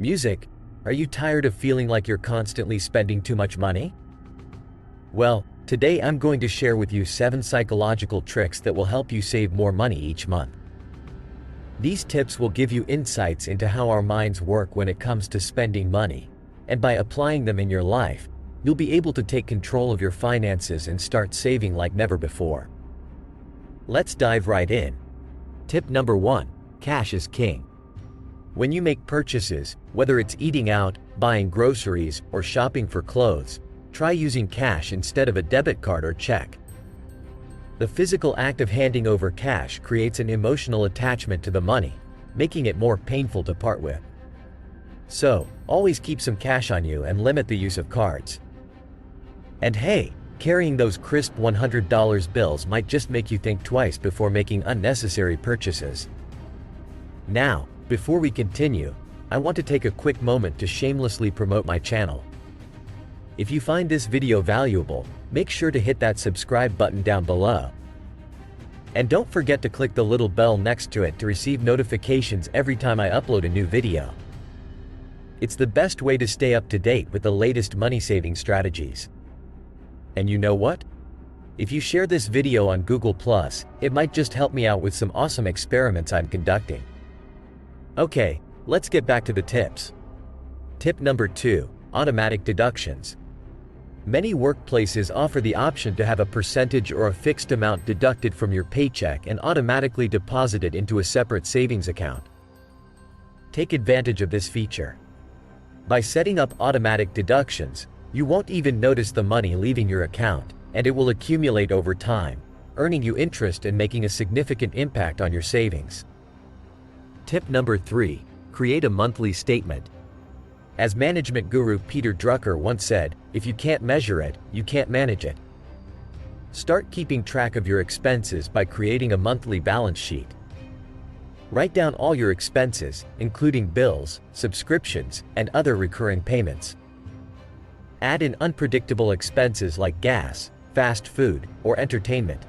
Music. Are you tired of feeling like you're constantly spending too much money? Well, today I'm going to share with you 7 psychological tricks that will help you save more money each month. These tips will give you insights into how our minds work when it comes to spending money, and by applying them in your life, you'll be able to take control of your finances and start saving like never before. Let's dive right in. Tip number 1. Cash is king. When you make purchases, whether it's eating out, buying groceries, or shopping for clothes, try using cash instead of a debit card or check. The physical act of handing over cash creates an emotional attachment to the money, making it more painful to part with. So, always keep some cash on you and limit the use of cards. And hey, carrying those crisp $100 bills might just make you think twice before making unnecessary purchases. Now, before we continue, I want to take a quick moment to shamelessly promote my channel. If you find this video valuable, make sure to hit that subscribe button down below. And don't forget to click the little bell next to it to receive notifications every time I upload a new video. It's the best way to stay up to date with the latest money-saving strategies. And you know what? If you share this video on Google+, it might just help me out with some awesome experiments I'm conducting. Okay, let's get back to the tips. Tip number 2. Automatic deductions. Many workplaces offer the option to have a percentage or a fixed amount deducted from your paycheck and automatically deposited into a separate savings account. Take advantage of this feature. By setting up automatic deductions, you won't even notice the money leaving your account, and it will accumulate over time, earning you interest and making a significant impact on your savings. Tip number 3. Create a monthly statement. As management guru Peter Drucker once said, if you can't measure it, you can't manage it. Start keeping track of your expenses by creating a monthly balance sheet. Write down all your expenses, including bills, subscriptions, and other recurring payments. Add in unpredictable expenses like gas, fast food, or entertainment.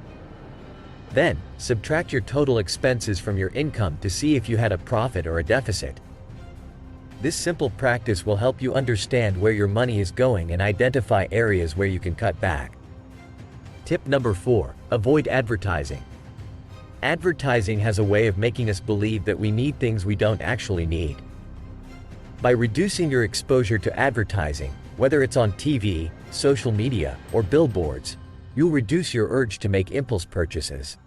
Then, subtract your total expenses from your income to see if you had a profit or a deficit. This simple practice will help you understand where your money is going and identify areas where you can cut back. Tip number 4. Avoid advertising. Advertising has a way of making us believe that we need things we don't actually need. By reducing your exposure to advertising, whether it's on TV, social media, or billboards, you'll reduce your urge to make impulse purchases.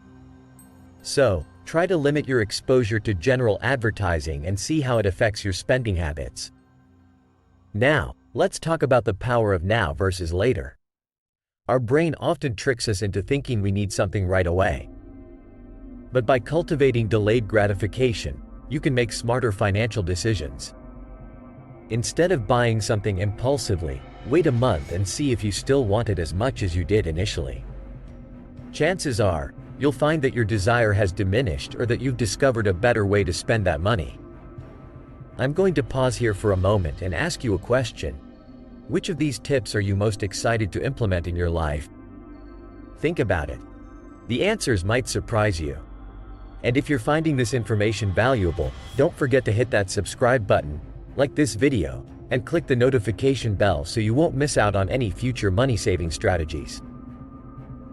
So, try to limit your exposure to general advertising and see how it affects your spending habits. Now, let's talk about the power of now versus later. Our brain often tricks us into thinking we need something right away. But by cultivating delayed gratification, you can make smarter financial decisions. Instead of buying something impulsively, wait a month and see if you still want it as much as you did initially. Chances are, you'll find that your desire has diminished or that you've discovered a better way to spend that money. I'm going to pause here for a moment and ask you a question. Which of these tips are you most excited to implement in your life? Think about it. The answers might surprise you. And if you're finding this information valuable, don't forget to hit that subscribe button, like this video, and click the notification bell so you won't miss out on any future money-saving strategies.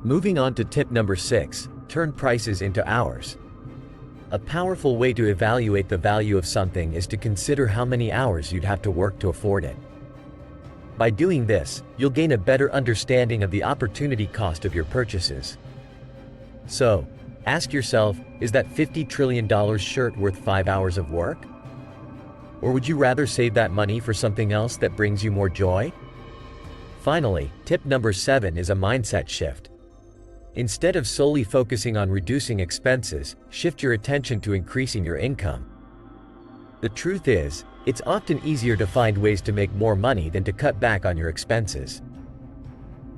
Moving on to tip number 6, turn prices into hours. A powerful way to evaluate the value of something is to consider how many hours you'd have to work to afford it. By doing this, you'll gain a better understanding of the opportunity cost of your purchases. So, ask yourself, is that $50 trillion shirt worth 5 hours of work? Or would you rather save that money for something else that brings you more joy? Finally, tip number 7 is a mindset shift. Instead of solely focusing on reducing expenses, shift your attention to increasing your income. The truth is, it's often easier to find ways to make more money than to cut back on your expenses.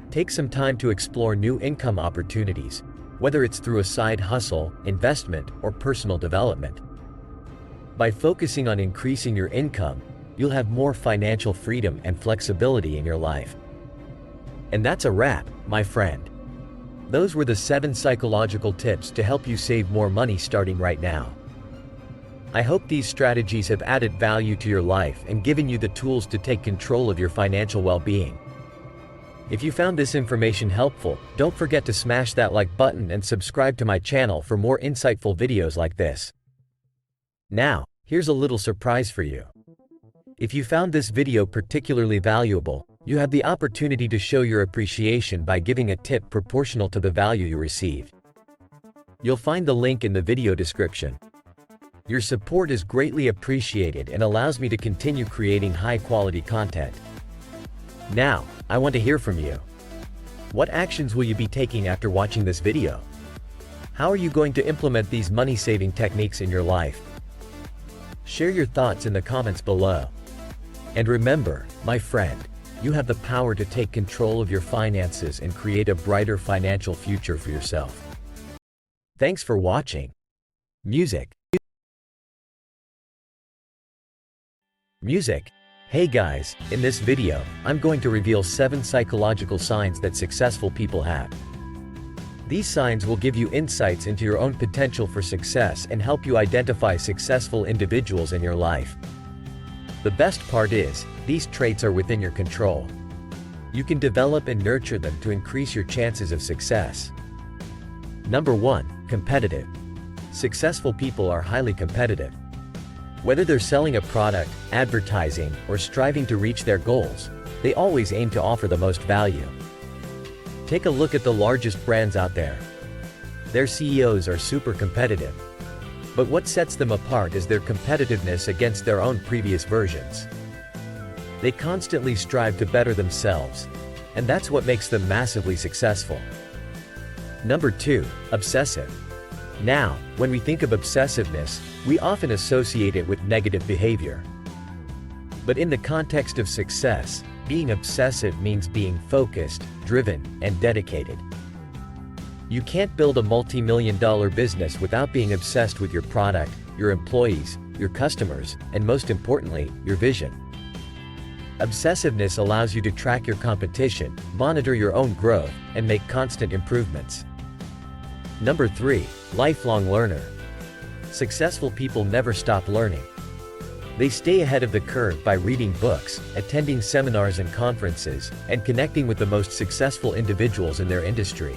Take some time to explore new income opportunities, whether it's through a side hustle, investment, or personal development. By focusing on increasing your income, you'll have more financial freedom and flexibility in your life. And that's a wrap, my friend. Those were the 7 psychological tips to help you save more money starting right now. I hope these strategies have added value to your life and given you the tools to take control of your financial well-being. If you found this information helpful, don't forget to smash that like button and subscribe to my channel for more insightful videos like this. Now, here's a little surprise for you. If you found this video particularly valuable, you have the opportunity to show your appreciation by giving a tip proportional to the value you received. You'll find the link in the video description. Your support is greatly appreciated and allows me to continue creating high-quality content. Now, I want to hear from you. What actions will you be taking after watching this video? How are you going to implement these money-saving techniques in your life? Share your thoughts in the comments below. And remember, my friend, you have the power to take control of your finances and create a brighter financial future for yourself. Thanks for watching. Music. Hey guys, in this video, I'm going to reveal 7 psychological signs that successful people have. These signs will give you insights into your own potential for success and help you identify successful individuals in your life. The best part is, these traits are within your control. You can develop and nurture them to increase your chances of success. Number 1, competitive. Successful people are highly competitive. Whether they're selling a product, advertising, or striving to reach their goals, they always aim to offer the most value. Take a look at the largest brands out there. Their CEOs are super competitive. But what sets them apart is their competitiveness against their own previous versions. They constantly strive to better themselves, and that's what makes them massively successful. Number 2, obsessive. Now, when we think of obsessiveness, we often associate it with negative behavior. But in the context of success, being obsessive means being focused, driven, and dedicated. You can't build a multi-million-dollar business without being obsessed with your product, your employees, your customers, and most importantly, your vision. Obsessiveness allows you to track your competition, monitor your own growth, and make constant improvements. Number 3, lifelong learner. Successful people never stop learning. They stay ahead of the curve by reading books, attending seminars and conferences, and connecting with the most successful individuals in their industry.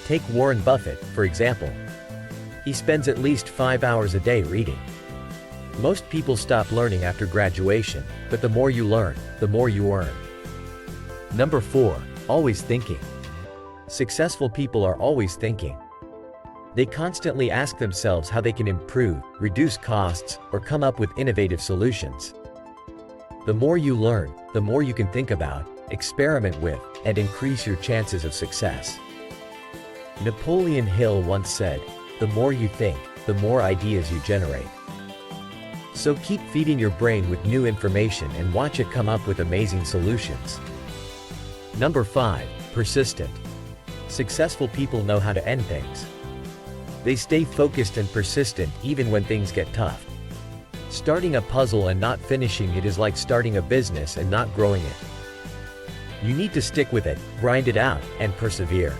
Take Warren Buffett, for example. He spends at least 5 hours a day reading. Most people stop learning after graduation, but the more you learn, the more you earn. Number 4, always thinking. Successful people are always thinking. They constantly ask themselves how they can improve, reduce costs, or come up with innovative solutions. The more you learn, the more you can think about, experiment with, and increase your chances of success. Napoleon Hill once said, "The more you think, the more ideas you generate." So keep feeding your brain with new information and watch it come up with amazing solutions. Number 5, persistent. Successful people know how to end things. They stay focused and persistent even when things get tough. Starting a puzzle and not finishing it is like starting a business and not growing it. You need to stick with it, grind it out, and persevere.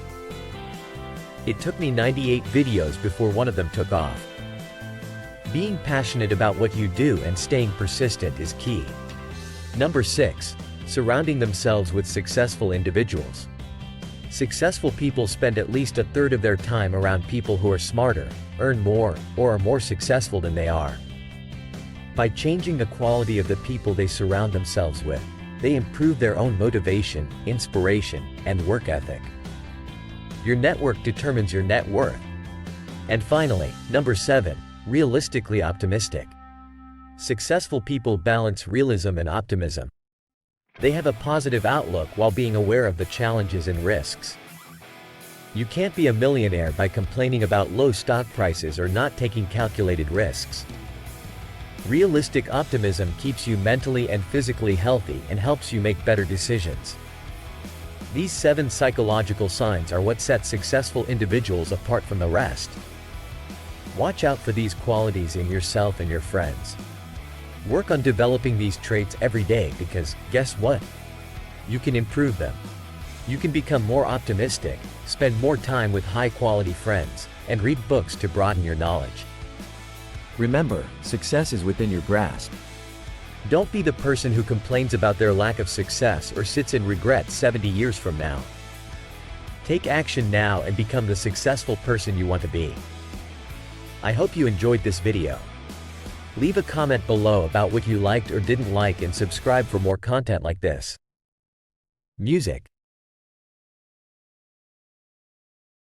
It took me 98 videos before one of them took off. Being passionate about what you do and staying persistent is key. Number 6, surrounding themselves with successful individuals. Successful people spend at least a third of their time around people who are smarter, earn more, or are more successful than they are. By changing the quality of the people they surround themselves with, they improve their own motivation, inspiration, and work ethic. Your network determines your net worth. And finally, number 7, realistically optimistic. Successful people balance realism and optimism. They have a positive outlook while being aware of the challenges and risks. You can't be a millionaire by complaining about low stock prices or not taking calculated risks. Realistic optimism keeps you mentally and physically healthy and helps you make better decisions. These 7 psychological signs are what sets successful individuals apart from the rest. Watch out for these qualities in yourself and your friends. Work on developing these traits every day because, guess what? You can improve them. You can become more optimistic, spend more time with high-quality friends, and read books to broaden your knowledge. Remember, success is within your grasp. Don't be the person who complains about their lack of success or sits in regret 70 years from now. Take action now and become the successful person you want to be. I hope you enjoyed this video. Leave a comment below about what you liked or didn't like and subscribe for more content like this. Music.